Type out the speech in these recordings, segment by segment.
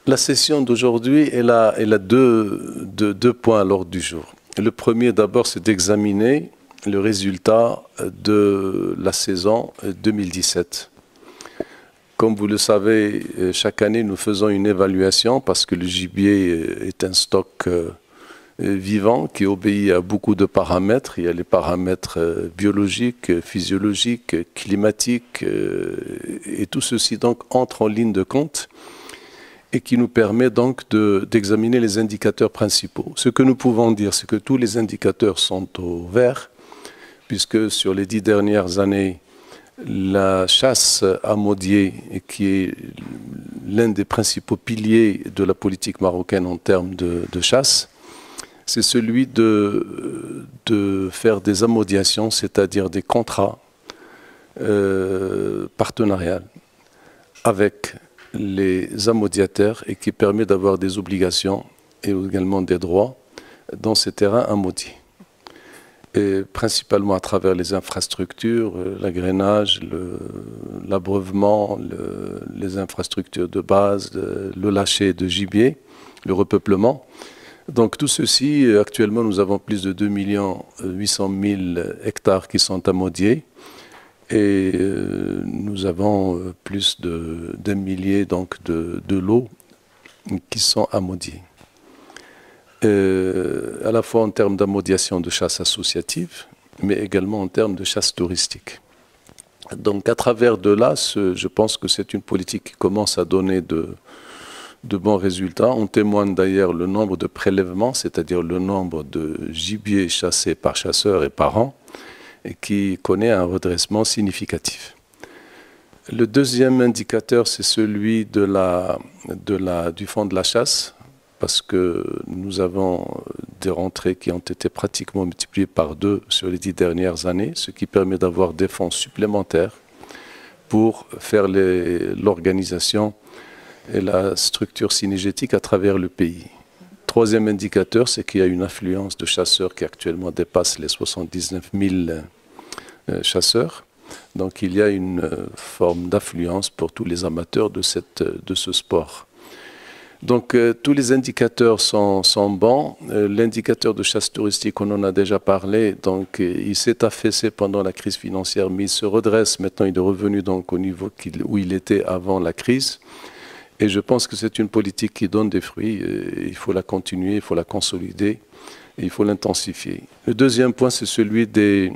La session d'aujourd'hui, elle a deux points à l'ordre du jour. Le premier, d'abord, c'est d'examiner le résultat de la saison 2017. Comme vous le savez, chaque année, nous faisons une évaluation parce que le gibier est un stock vivant qui obéit à beaucoup de paramètres. Il y a les paramètres biologiques, physiologiques, climatiques, et tout ceci donc entre en ligne de compte et qui nous permet donc d'examiner les indicateurs principaux. Ce que nous pouvons dire, c'est que tous les indicateurs sont au vert, puisque sur les 10 dernières années, la chasse à maudier, qui est l'un des principaux piliers de la politique marocaine en termes de chasse, c'est celui de faire des amodiations, c'est-à-dire des contrats partenariaux avec les amodiateurs et qui permet d'avoir des obligations et également des droits dans ces terrains amodiés. Et principalement à travers les infrastructures, l'agrainage, l'abreuvement, les infrastructures de base, le lâcher de gibier, le repeuplement. Donc tout ceci, actuellement, nous avons plus de 2 800 000 hectares qui sont amodiés et nous avons plus d'un millier donc, de lots qui sont amodiés. À la fois en termes d'amodiation de chasse associative, mais également en termes de chasse touristique. Donc à travers de là, je pense que c'est une politique qui commence à donner de bons résultats. On témoigne d'ailleurs le nombre de prélèvements, c'est-à-dire le nombre de gibier chassés par chasseurs et par an, et qui connaît un redressement significatif. Le deuxième indicateur, c'est celui du fonds de la chasse, parce que nous avons des rentrées qui ont été pratiquement multipliées par 2 sur les 10 dernières années, ce qui permet d'avoir des fonds supplémentaires pour faire l'organisation et la structure synergétique à travers le pays. Troisième indicateur, c'est qu'il y a une affluence de chasseurs qui actuellement dépasse les 79 000 chasseurs. Donc il y a une forme d'affluence pour tous les amateurs de ce sport. Donc tous les indicateurs sont bons. L'indicateur de chasse touristique, on en a déjà parlé, donc il s'est affaissé pendant la crise financière, mais il se redresse. Maintenant, il est revenu donc au niveau où il était avant la crise. Et je pense que c'est une politique qui donne des fruits. Il faut la continuer, il faut la consolider et il faut l'intensifier. Le deuxième point, c'est celui de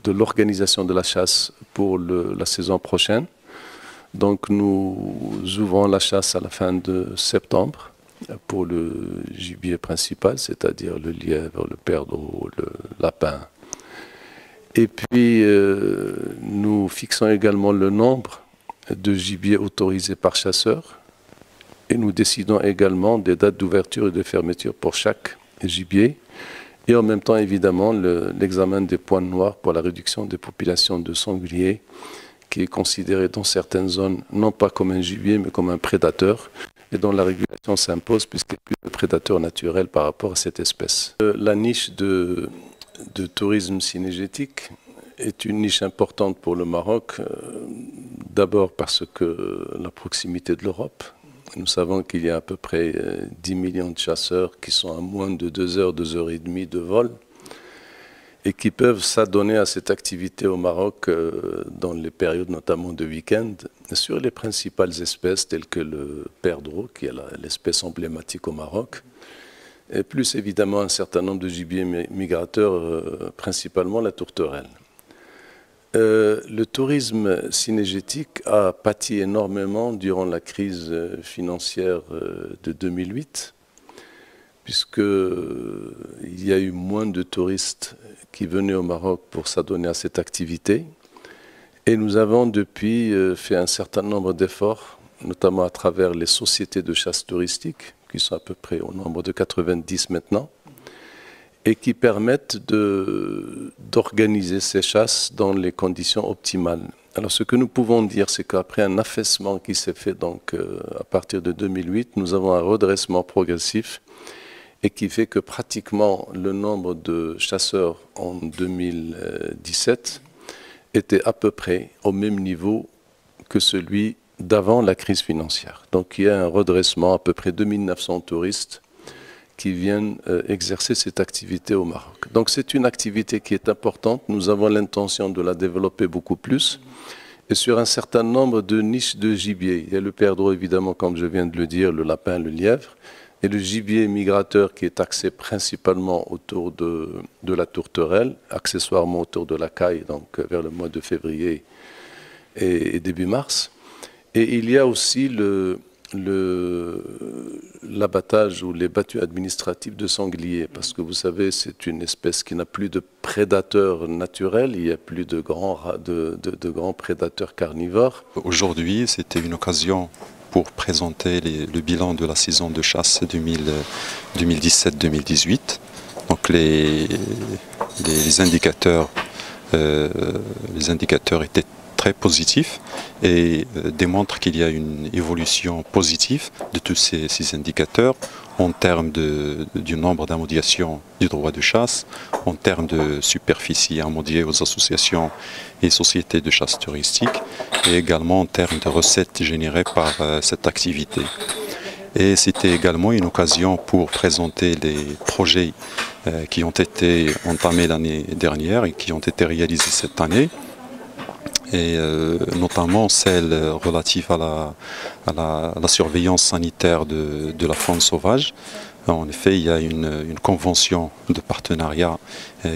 l'organisation de la chasse pour la saison prochaine. Donc nous ouvrons la chasse à la fin de septembre pour le gibier principal, c'est-à-dire le lièvre, le perdreau, le lapin. Et puis nous fixons également le nombre de gibier autorisés par chasseur et nous décidons également des dates d'ouverture et de fermeture pour chaque gibier et en même temps évidemment l'examen des points noirs pour la réduction des populations de sangliers qui est considéré dans certaines zones non pas comme un gibier mais comme un prédateur et dont la régulation s'impose puisqu'il n'y a plus de prédateurs naturels par rapport à cette espèce. La niche de tourisme synergétique est une niche importante pour le Maroc, d'abord parce que la proximité de l'Europe. Nous savons qu'il y a à peu près 10 millions de chasseurs qui sont à moins de 2 heures, 2 heures et demie de vol et qui peuvent s'adonner à cette activité au Maroc dans les périodes notamment de week-end sur les principales espèces telles que le perdreau, qui est l'espèce emblématique au Maroc, et plus évidemment un certain nombre de gibiers migrateurs, principalement la tourterelle. Le tourisme synergétique a pâti énormément durant la crise financière de 2008, puisqu'il y a eu moins de touristes qui venaient au Maroc pour s'adonner à cette activité. Et nous avons depuis fait un certain nombre d'efforts, notamment à travers les sociétés de chasse touristique, qui sont à peu près au nombre de 90 maintenant, et qui permettent d'organiser ces chasses dans les conditions optimales. Alors ce que nous pouvons dire, c'est qu'après un affaissement qui s'est fait donc, à partir de 2008, nous avons un redressement progressif et qui fait que pratiquement le nombre de chasseurs en 2017 était à peu près au même niveau que celui d'avant la crise financière. Donc il y a un redressement, à peu près 2900 touristes qui viennent exercer cette activité au Maroc. Donc c'est une activité qui est importante, nous avons l'intention de la développer beaucoup plus, et sur un certain nombre de niches de gibier. Il y a le perdreau évidemment, comme je viens de le dire, le lapin, le lièvre, et le gibier migrateur qui est axé principalement autour de la tourterelle, accessoirement autour de la caille, donc vers le mois de février et début mars. Et il y a aussi l'abattage ou les battues administratives de sangliers, parce que vous savez, c'est une espèce qui n'a plus de prédateurs naturels, il n'y a plus de grands prédateurs carnivores. Aujourd'hui, c'était une occasion pour présenter le bilan de la saison de chasse 2017-2018. Donc les indicateurs étaient très positif et démontre qu'il y a une évolution positive de tous ces indicateurs en termes du nombre d'amodiations du droit de chasse, en termes de superficie amodiée aux associations et sociétés de chasse touristique et également en termes de recettes générées par cette activité. Et c'était également une occasion pour présenter les projets qui ont été entamés l'année dernière et qui ont été réalisés cette année, et notamment celle relative à la surveillance sanitaire de la faune sauvage. En effet, il y a une convention de partenariat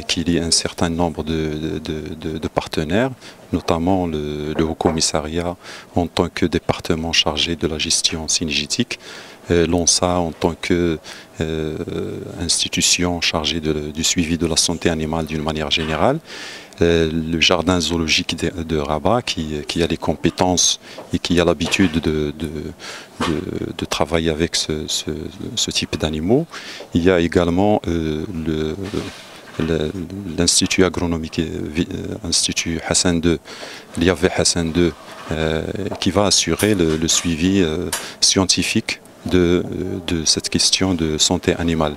qui lie un certain nombre de partenaires, notamment le Haut Commissariat en tant que département chargé de la gestion cynégétique, l'ONSA en tant qu'institution chargée du suivi de la santé animale d'une manière générale, le jardin zoologique de Rabat qui a les compétences et qui a l'habitude de travailler avec ce type d'animaux. Il y a également l'Institut agronomique, Institut Hassan II, l'IAV Hassan II, qui va assurer le suivi scientifique de cette question de santé animale.